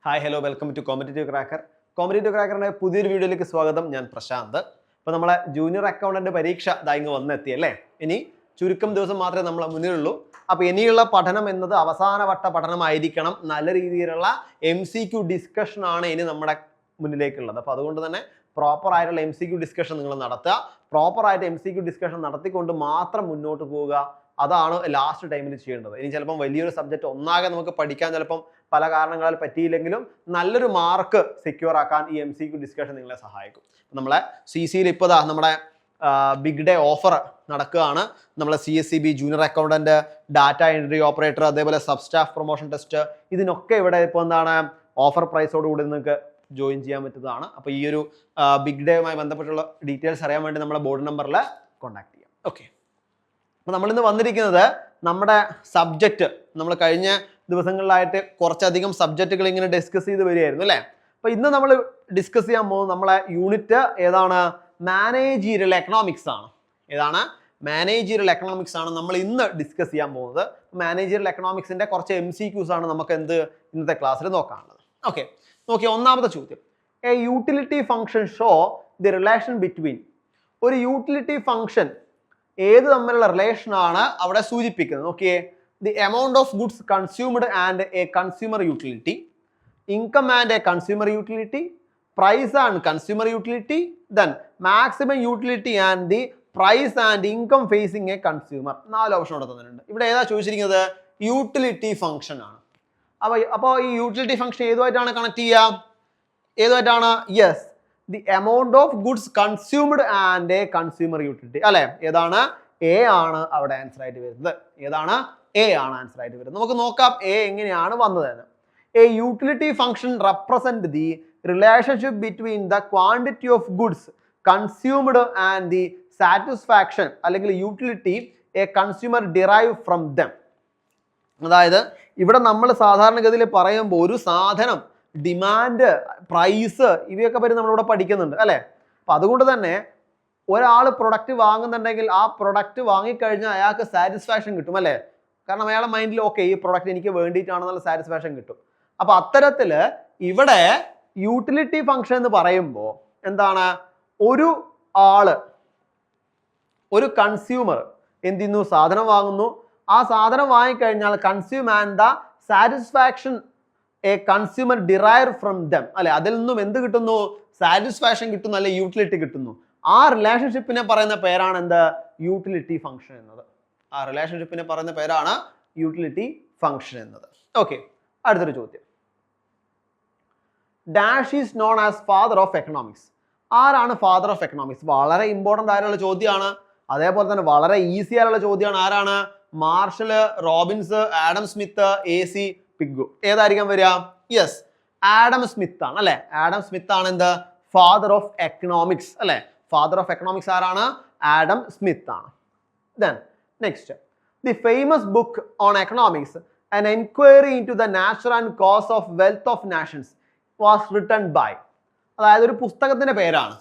Hi hello welcome to competitive cracker. Competitive ക്രാക്കറിന്റെ പുതിയൊരു വീഡിയോയിലേക്ക് സ്വാഗതം. ഞാൻ പ്രശാന്ത്. ഇപ്പോൾ നമ്മളെ ജൂനിയർ അക്കൗണ്ടന്റ് പരീക്ഷ ഇങ്ങ് വന്നെത്തി അല്ലേ. ഇനി ചുരുക്കം ദിവസം മാത്രമേ നമ്മളെ മുന്നിലുള്ളൂ. അപ്പോൾ ഇനിയുള്ള പഠനം എന്നത് അവസാനവട്ട പഠനമായിരിക്കണം. നല്ല രീതിയിലുള്ള MCQ ഡിസ്കഷൻ ആണ് ഇനി നമ്മുടെ മുന്നിലേക്കുള്ളത്. അപ്പോൾ അതുകൊണ്ട് തന്നെ പ്രോപ്പർ ആയിട്ടുള്ള MCQ ഡിസ്കഷൻ നിങ്ങൾ നടത്തുക. പ്രോപ്പർ ആയിട്ട് MCQ ഡിസ്കഷൻ നടത്തിക്കൊണ്ട് മാത്രം മുന്നോട്ട് പോവുക. അതാണ് ലാസ്റ്റ് ടൈമിൽ ചെയ്യേണ്ടത്. ഇനി ചിലപ്പം വലിയൊരു സബ്ജക്റ്റ് ഒന്നാകെ നമുക്ക് പഠിക്കാൻ ചിലപ്പം പല കാരണങ്ങളാൽ പറ്റിയില്ലെങ്കിലും നല്ലൊരു മാർക്ക് സെക്യൂർ ആക്കാൻ ഈ MCQ ഡിസ്കഷൻ നിങ്ങളെ സഹായിക്കും. നമ്മളെ CCയിൽ ഇപ്പോൾ നമ്മുടെ ബിഗ് ഡേ ഓഫർ നടക്കുകയാണ്. നമ്മളെ CSCB junior accountant, data entry operator, അതേപോലെ സബ് സ്റ്റാഫ് പ്രൊമോഷൻ ടെസ്റ്റ്, ഇതിനൊക്കെ ഇവിടെ ഇപ്പോൾ എന്താണ് ഓഫർ പ്രൈസോട് കൂടി നിങ്ങൾക്ക് ജോയിൻ ചെയ്യാൻ പറ്റുന്നതാണ്. അപ്പോൾ ഈ ഒരു ബിഗ് ഡേയുമായി ബന്ധപ്പെട്ടുള്ള ഡീറ്റെയിൽസ് അറിയാൻ വേണ്ടി നമ്മളെ ബോർഡ് നമ്പറിൽ കോൺടാക്ട് ചെയ്യാം. ഓക്കെ, അപ്പോൾ നമ്മളിന്ന് വന്നിരിക്കുന്നത് നമ്മുടെ സബ്ജക്റ്റ് നമ്മൾ കഴിഞ്ഞ ദിവസങ്ങളിലായിട്ട് കുറച്ചധികം സബ്ജക്റ്റുകൾ ഇങ്ങനെ ഡിസ്കസ് ചെയ്ത് വരികയായിരുന്നു അല്ലേ. അപ്പോൾ ഇന്ന് നമ്മൾ ഡിസ്കസ് ചെയ്യാൻ പോകുന്നത് നമ്മളെ യൂണിറ്റ് ഏതാണ്? മാനേജീരിയൽ എക്കണോമിക്സ് ആണ്. ഏതാണ്? മാനേജീരിയൽ എക്കണോമിക്സ് ആണ് നമ്മൾ ഇന്ന് ഡിസ്കസ് ചെയ്യാൻ പോകുന്നത്. മാനേജീരിയൽ എക്കണോമിക്സിന്റെ കുറച്ച് MCQs ആണ് നമുക്ക് ഇന്നത്തെ ക്ലാസ്സിൽ നോക്കാനുള്ളത്. ഓക്കെ, നോക്കിയ ഒന്നാമത്തെ ചോദ്യം, a utility function show the relation between. ഒരു യൂട്ടിലിറ്റി ഫംഗ്ഷൻ ഏത് തമ്മിലുള്ള റിലേഷൻ ആണ് അവിടെ സൂചിപ്പിക്കുന്നത്? നോക്കിയേ, the amount of goods consumed and a consumer utility, income and a consumer utility, price and consumer utility, then maximum utility and the price and income facing a consumer. 4 option ഇവിടെ തന്നിട്ടുണ്ട്. ഇവിടെ ഏതാ ചോദിച്ചിരിക്കുന്നത്? Utility function ആണ്. അപ്പോൾ ഈ utility function ഏതുമായിട്ടാണ് connect ചെയ്യുക? ഏതുമായിട്ടാണ്? Yes, the amount of goods consumed and a consumer utility അല്ലെ. ഏതാണ്? എ ആണ് അവിടെ ആൻസർ ആയിട്ട് വരുന്നത്. ഏതാണ്? എ ആണ് ആൻസർ ആയിട്ട് വരുന്നത്. നമുക്ക് നോക്കാം എ എങ്ങനെയാണ് വന്നതെന്ന്. A utility function represent the relationship between the quantity of goods consumed and the satisfaction അല്ലെങ്കിൽ utility a consumer derive from them. അതായത് ഇവിടെ നമ്മൾ സാധാരണഗതിയിൽ പറയുമ്പോൾ ഒരു സാധനം ഡിമാൻഡ്, പ്രൈസ്, ഇവയൊക്കെ പറ്റി നമ്മളിവിടെ പഠിക്കുന്നുണ്ട് അല്ലെ. അപ്പൊ അതുകൊണ്ട് തന്നെ ഒരാൾ പ്രൊഡക്റ്റ് വാങ്ങുന്നുണ്ടെങ്കിൽ ആ പ്രൊഡക്റ്റ് വാങ്ങിക്കഴിഞ്ഞാൽ അയാൾക്ക് സാറ്റിസ്ഫാക്ഷൻ കിട്ടും അല്ലെ. കാരണം അയാളുടെ മൈൻഡിൽ ഓക്കെ ഈ പ്രൊഡക്റ്റ് എനിക്ക് വേണ്ടിയിട്ടാണെന്നുള്ള സാറ്റിസ്ഫാക്ഷൻ കിട്ടും. അപ്പൊ അത്തരത്തില് ഇവിടെ യൂട്ടിലിറ്റി ഫംഗ്ഷൻ എന്ന് പറയുമ്പോൾ എന്താണ്? ഒരു ആള്, ഒരു കൺസ്യൂമർ എന്ത് ചെയ്യുന്നു? സാധനം വാങ്ങുന്നു. ആ സാധനം വാങ്ങിക്കഴിഞ്ഞാൽ consume and the satisfaction a consumer derive from them അല്ലെ. അതിൽ നിന്നും എന്ത് കിട്ടുന്നു? സാറ്റിസ്ഫാക്ഷൻ കിട്ടുന്നു, അല്ലെ യൂട്ടിലിറ്റി കിട്ടുന്നു. ആ റിലേഷൻഷിപ്പിനെ പറയുന്ന പേരാണ് എന്ത്? യൂട്ടിലിറ്റി ഫംഗ്ഷൻ എന്നത്. ആ റിലേഷൻഷിപ്പിനെ പറയുന്ന പേരാണ് യൂട്ടിലിറ്റി ഫംഗ്ഷൻ എന്നത്. ഓക്കെ, അടുത്തൊരു ചോദ്യം. Dash is known as father of economics. ആരാണ് ഫാദർ ഓഫ് എക്കണോമിക്സ്? വളരെ ഇമ്പോർട്ടന്റ് ആയിട്ടുള്ള ചോദ്യമാണ്. അതേപോലെ തന്നെ വളരെ ഈസി ആയിട്ടുള്ള ചോദ്യമാണ്. ആരാണ്? Marshall, Robbins, Adam Smith, AC Pigou. ഏതായിരിക്കും വരിക? യെസ്, ആഡം സ്മിത്ത് ആണ് അല്ലെ. ആഡം സ്മിത്ത് ആണ് എന്ത്? ഫാദർ ഓഫ് എക്കണോമിക്സ് അല്ലെ. ഫാദർ ഓഫ് എക്കണോമിക്സ് ആരാണ്? ആഡം സ്മിത്ത് ആണ്. Then next, the famous book on economics, an enquiry into the nature and cause of wealth of nations, was written by. അതായത് ഒരു പുസ്തകത്തിന്റെ പേരാണ്.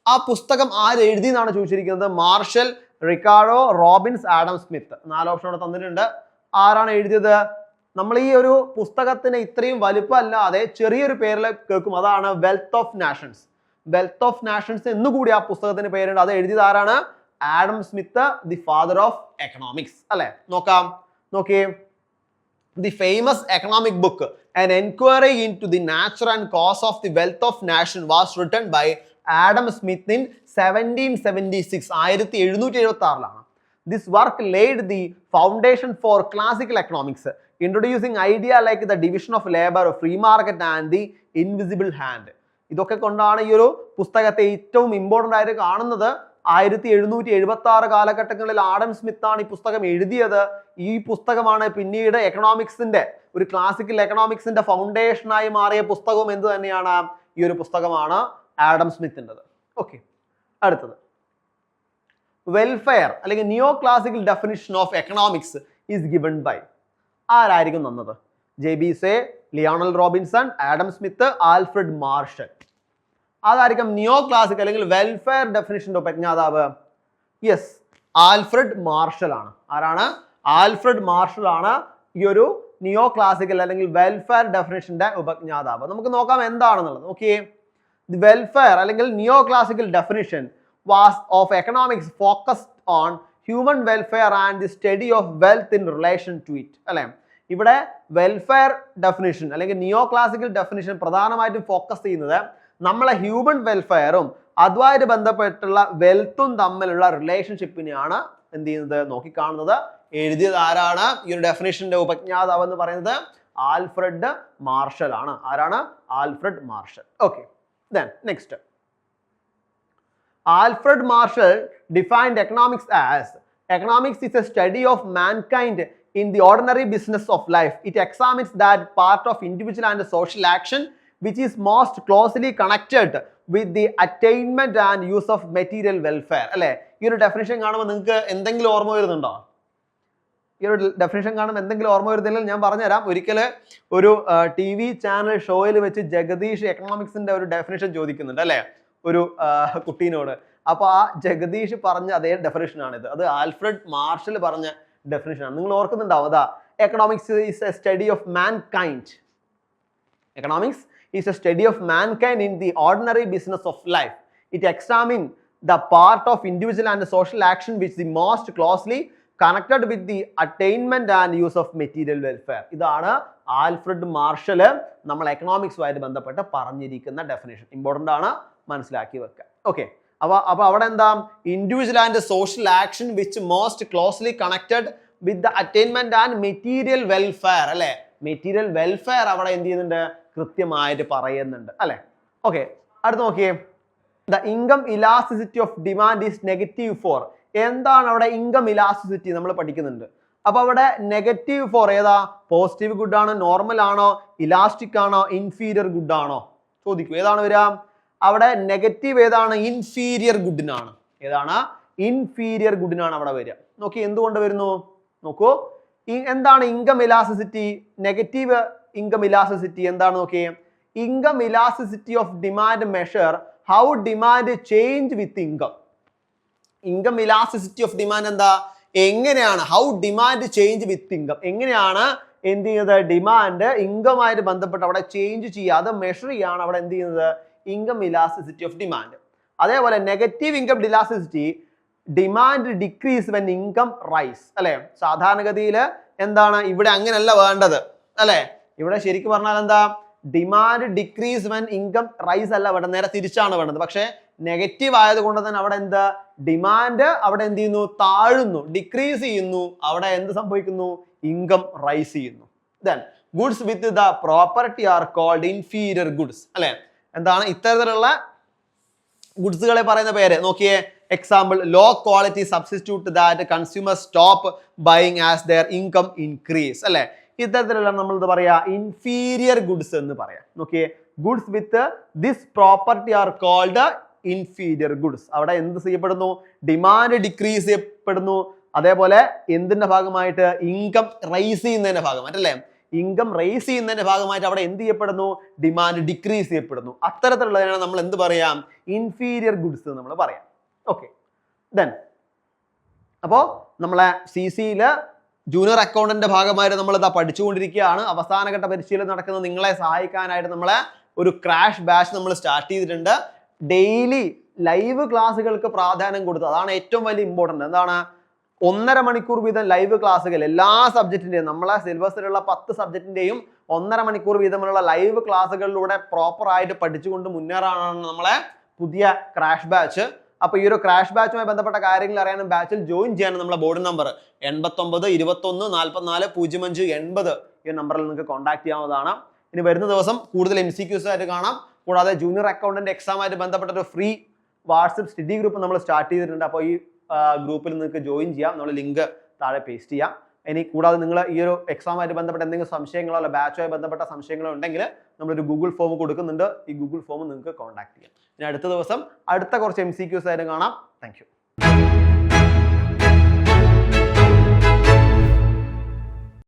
ആ പുസ്തകം ആര് എഴുതി എന്നാണ് ചോദിച്ചിരിക്കുന്നത്? Marshall, Ricardo, Robbins, Adam Smith. 4 option ഇവിടെ തന്നിട്ടുണ്ട്. ആരാണ് എഴുതിയത്? നമ്മൾ ഈ ഒരു പുസ്തകത്തിന് ഇത്രയും വലുപ്പമല്ലാതെ ചെറിയൊരു പേരിൽ കേൾക്കും. അതാണ് wealth of nations. Wealth of nations എന്നുകൂടി ആ പുസ്തകത്തിന് പേരുണ്ട്. അത് എഴുതിയത് ആരാണ്? Adam Smith, the father of economics അല്ലെ. നോക്കാം, നോക്കിയേ. The famous economic book an enquiry into the nature and cause of the wealth of nation was written by Adam Smith in 1776. 1776 This work laid the foundation for classical economics, introducing idea like the division of labor, free market and the invisible hand. ഇതൊക്കെ കൊണ്ടാണ് ഈ ഒരു പുസ്തകത്തെ ഏറ്റവും important ആയിട്ട് കാണുന്നത്. 1776 കാലഘട്ടങ്ങളിൽ Adam Smith ആണ് ഈ പുസ്തകം എഴുതിയത്. ഈ പുസ്തകമാണ് പിന്നീട് എക്കണോമിക്സിന്റെ, ഒരു ക്ലാസിക്കൽ എക്കണോമിക്സിന്റെ ഫൗണ്ടേഷനായി മാറിയ പുസ്തകവും എന്ത് തന്നെയാണ്? ഈ ഒരു പുസ്തകമാണ് ആഡം സ്മിത്തിൻ്റെത്. ഓക്കെ, അടുത്തത് വെൽഫെയർ അല്ലെങ്കിൽ neo classical definition of economics is given by. ആരായിരിക്കും തന്നത്? JB say, Lionel Robinson, Adam Smith, Alfred Marshall. അതായിരിക്കും നിയോ ക്ലാസിക് അല്ലെങ്കിൽ വെൽഫെയർ ഡെഫിനിഷന്റെ ഉപജ്ഞാതാവ്. യെസ്, ആൽഫ്രഡ് മാർഷൽ ആണ്. ആരാണ്? ആൽഫ്രഡ് മാർഷൽ ആണ് ഈ ഒരു നിയോ ക്ലാസിക്കൽ അല്ലെങ്കിൽ വെൽഫെയർ ഡെഫിനിഷന്റെ ഉപജ്ഞാതാവ്. നമുക്ക് നോക്കാം എന്താണെന്നുള്ളത്. ഓക്കെ, ദി വെൽഫെയർ അല്ലെങ്കിൽ neo classical definition was of economics focused on human welfare and the study of wealth in relation to it. അല്ലെ, ഇവിടെ വെൽഫെയർ ഡെഫിനിഷൻ അല്ലെങ്കിൽ നിയോ ക്ലാസിക്കൽ ഡെഫിനിഷൻ പ്രധാനമായിട്ടും ഫോക്കസ് ചെയ്യുന്നത് നമ്മളെ ഹ്യൂമൻ വെൽഫെയറും അതുമായിട്ട് ബന്ധപ്പെട്ടുള്ള വെൽത്തും തമ്മിലുള്ള റിലേഷൻഷിപ്പിനെയാണ് എന്ത് ചെയ്യുന്നത്, നോക്കിക്കാണുന്നത്. എഴുതിയത് ആരാണ്? ഈ ഒരു ഡെഫിനിഷന്റെ ഉപജ്ഞാതാവ് എന്ന് പറയുന്നത് ആൽഫ്രഡ് മാർഷൽ ആണ്. ആരാണ്? Alfred marshal. Okay, then next, Alfred Marshall defined economics is a study of mankind in the ordinary business of life. It examines that part of individual and social action which is most closely connected with the attainment and use of material welfare. അല്ലേ, ഈ ഒരു definition കാണുമ്പോൾ നിങ്ങൾക്ക് എന്തെങ്കിലും ഓർമ്മ വരുന്നുണ്ടോ? ഈ ഒരു ഡെഫിനിഷൻ കാണുമ്പോൾ എന്തെങ്കിലും ഓർമ്മ വരുന്നില്ല, ഞാൻ പറഞ്ഞുതരാം. ഒരിക്കൽ ഒരു TV ചാനൽ ഷോയിൽ വെച്ച് ജഗദീഷ് എക്കണോമിക്സിന്റെ ഒരു ഡെഫിനിഷൻ ചോദിക്കുന്നുണ്ട് അല്ലെ ഒരു കുട്ടീനോട്. അപ്പൊ ആ ജഗദീഷ് പറഞ്ഞ അതേ ഡെഫിനിഷൻ ആണിത്. അത് ആൽഫ്രഡ് മാർഷൽ പറഞ്ഞ ഡെഫിനിഷൻ ആണ്. നിങ്ങൾ ഓർക്കുന്നുണ്ടാവും. അതാ, economics is A study of mankind. Economics is a study of mankind in the ordinary business of life. It examines the part of individual and social action which is most closely connected with the attainment and use of material welfare. ഇതാണ് Alfred marshal നമ്മൾ എക്കണോമിക്സുമായിട്ട് ബന്ധപ്പെട്ട് പറഞ്ഞിരിക്കുന്ന definition. Important ആണ്, മനസ്സിലാക്കി വെക്കുക. Okay, അപ്പൊ അവിടെ എന്താ, individual and social action which most closely connected with the attainment and material welfare. അല്ലെ, മെറ്റീരിയൽ വെൽഫെയർ അവിടെ എന്ത് ചെയ്യുന്നുണ്ട്, കൃത്യമായിട്ട് പറയുന്നുണ്ട് അല്ലെ. ഓക്കെ, അടുത്ത് നോക്കിയേ, the income elasticity of demand is -4. എന്താണ് അവിടെ ഇൻകം ഇലാസ്റ്റിസിറ്റി നമ്മൾ പഠിക്കുന്നുണ്ട്. അപ്പൊ അവിടെ -4 ഏതാ? പോസിറ്റീവ് ഗുഡ് ആണോ, നോർമൽ ആണോ, ഇലാസ്റ്റിക് ആണോ, ഇൻഫീരിയർ ഗുഡ് ആണോ? ചോദിക്കൂ, ഏതാണ് വരിക? അവിടെ നെഗറ്റീവ് ഏതാണ്? ഇൻഫീരിയർ ഗുഡിനാണ്. ഏതാണ്? ഇൻഫീരിയർ ഗുഡിനാണ് അവിടെ വരിക. നോക്കി, എന്തുകൊണ്ട് വരുന്നു നോക്കൂ. എന്താണ് income elasticity? Negative income elasticity എന്താണ് നോക്കിയേ. Income elasticity of demand measure how demand change with income. Income elasticity of demand എന്താ, എങ്ങനെയാണ് how demand change with income, എങ്ങനെയാണ് എന്ത് ചെയ്യുന്നത്, ഡിമാൻഡ് ഇൻകമായിട്ട് ബന്ധപ്പെട്ട് അവിടെ ചേഞ്ച് ചെയ്യുക, അത് മെഷർ ചെയ്യാണ് അവിടെ എന്ത് ചെയ്യുന്നത്, ഇൻകം ഇലാസ്റ്റിസിറ്റി ഓഫ് ഡിമാൻഡ്. അതേപോലെ negative income elasticity, demand decrease when income rise. അല്ലെ, സാധാരണഗതിയിൽ എന്താണ് ഇവിടെ അങ്ങനെയല്ല വേണ്ടത് അല്ലെ. ഇവിടെ ശരിക്കും പറഞ്ഞാൽ എന്താ, demand decrease when income rise അല്ല വേണ്ടത്, നേരെ തിരിച്ചാണ് വേണ്ടത്. പക്ഷെ നെഗറ്റീവ് ആയതുകൊണ്ട് തന്നെ അവിടെ എന്താ, ഡിമാൻഡ് അവിടെ എന്ത് ചെയ്യുന്നു, താഴുന്നു, ഡിക്രീസ് ചെയ്യുന്നു. അവിടെ എന്ത് സംഭവിക്കുന്നു, ഇൻകം റൈസ് ചെയ്യുന്നു. Then goods with the property are called inferior goods. അല്ലെ, എന്താണ് ഇത്തരത്തിലുള്ള ഗുഡ്സുകളെ പറയുന്ന പേര് നോക്കിയേ. Example, low quality substitute that consumer stop buying as their income increase. അല്ലെ, ഇത്തരത്തിലുള്ള നമ്മൾ ഇത് പറയാ ഇൻഫീരിയർ ഗുഡ്സ് എന്ന് പറയാം. നോക്കിയേ, goods with this property are called inferior goods. അവിടെ എന്ത് ചെയ്യപ്പെടുന്നു, ഡിമാൻഡ് ഡിക്രീസ് ചെയ്യപ്പെടുന്നു. അതേപോലെ എന്തിന്റെ ഭാഗമായിട്ട്, ഇൻകം റൈസ് ചെയ്യുന്നതിന്റെ ഭാഗമായിട്ട് അല്ലെ, ഇൻകം റൈസ് ചെയ്യുന്നതിന്റെ ഭാഗമായിട്ട് അവിടെ എന്ത് ചെയ്യപ്പെടുന്നു, ഡിമാൻഡ് ഡിക്രീസ് ചെയ്യപ്പെടുന്നു. അത്തരത്തിലുള്ളതിനാണ് നമ്മൾ എന്ത് പറയാം, ഇൻഫീരിയർ ഗുഡ്സ് നമ്മൾ പറയാം. ഓക്കെ, ദെൻ അപ്പോൾ നമ്മളെ CC ജൂനിയർ അക്കൗണ്ടന്റ് ഭാഗമായിട്ട് നമ്മൾ ഇതാ പഠിച്ചുകൊണ്ടിരിക്കുകയാണ്. അവസാനഘട്ട പരിശീലനം നടക്കുന്നത് നിങ്ങളെ സഹായിക്കാനായിട്ട് നമ്മളെ ഒരു ക്രാഷ് ബാച്ച് നമ്മൾ സ്റ്റാർട്ട് ചെയ്തിട്ടുണ്ട്. ഡെയിലി ലൈവ് ക്ലാസ്സുകൾക്ക് പ്രാധാന്യം കൊടുത്തു, അതാണ് ഏറ്റവും വലിയ ഇമ്പോർട്ടൻ്റ്. എന്താണ്, 1.5 മണിക്കൂർ വീതം ലൈവ് ക്ലാസ്സുകൾ എല്ലാ സബ്ജക്റ്റിന്റെയും, നമ്മളെ സിലബസിലുള്ള 10 സബ്ജക്റ്റിന്റെയും 1.5 മണിക്കൂർ വീതമുള്ള ലൈവ് ക്ലാസ്സുകളിലൂടെ പ്രോപ്പർ ആയിട്ട് പഠിച്ചുകൊണ്ട് മുന്നേറാനാണ് നമ്മളെ പുതിയ ക്രാഷ് ബാച്ച്. അപ്പൊ ഈ ഒരു ക്രാഷ് ബാച്ചുമായി ബന്ധപ്പെട്ട കാര്യങ്ങൾ അറിയാനും ബാച്ചിൽ ജോയിൻ ചെയ്യാനും നമ്മളെ ബോർഡ് നമ്പർ 89 21 44 05 80 ഈ നമ്പറിൽ നിങ്ങൾക്ക് കോൺടാക്ട് ചെയ്യാവുന്നതാണ്. ഇനി വരുന്ന ദിവസം കൂടുതൽ MCQs ആയിട്ട് കാണാം. കൂടാതെ ജൂനിയർ അക്കൗണ്ടന്റ് എക്സാം ആയിട്ട് ബന്ധപ്പെട്ട ഒരു ഫ്രീ വാട്സപ്പ് സ്റ്റഡി ഗ്രൂപ്പ് നമ്മൾ സ്റ്റാർട്ട് ചെയ്തിട്ടുണ്ട്. അപ്പോൾ ഈ ഗ്രൂപ്പിൽ നിങ്ങൾക്ക് ജോയിൻ ചെയ്യാം. നമ്മൾ ലിങ്ക് താഴെ പേസ്റ്റ് ചെയ്യാം. ഇനി കൂടാതെ നിങ്ങൾ ഈ ഒരു എക്സാമായിട്ട് ബന്ധപ്പെട്ട എന്തെങ്കിലും സംശയങ്ങളോ അല്ല ബാച്ചുമായി ബന്ധപ്പെട്ട സംശയങ്ങളോ ഉണ്ടെങ്കിൽ നമ്മളൊരു ഗൂഗിൾ ഫോം കൊടുക്കുന്നുണ്ട്. ഈ ഗൂഗിൾ ഫോം നിങ്ങൾക്ക് കോൺടാക്ട് ചെയ്യാം. ഇനി അടുത്ത ദിവസം അടുത്ത കുറച്ച് MCQs ആയിട്ട് കാണാം. Thank you.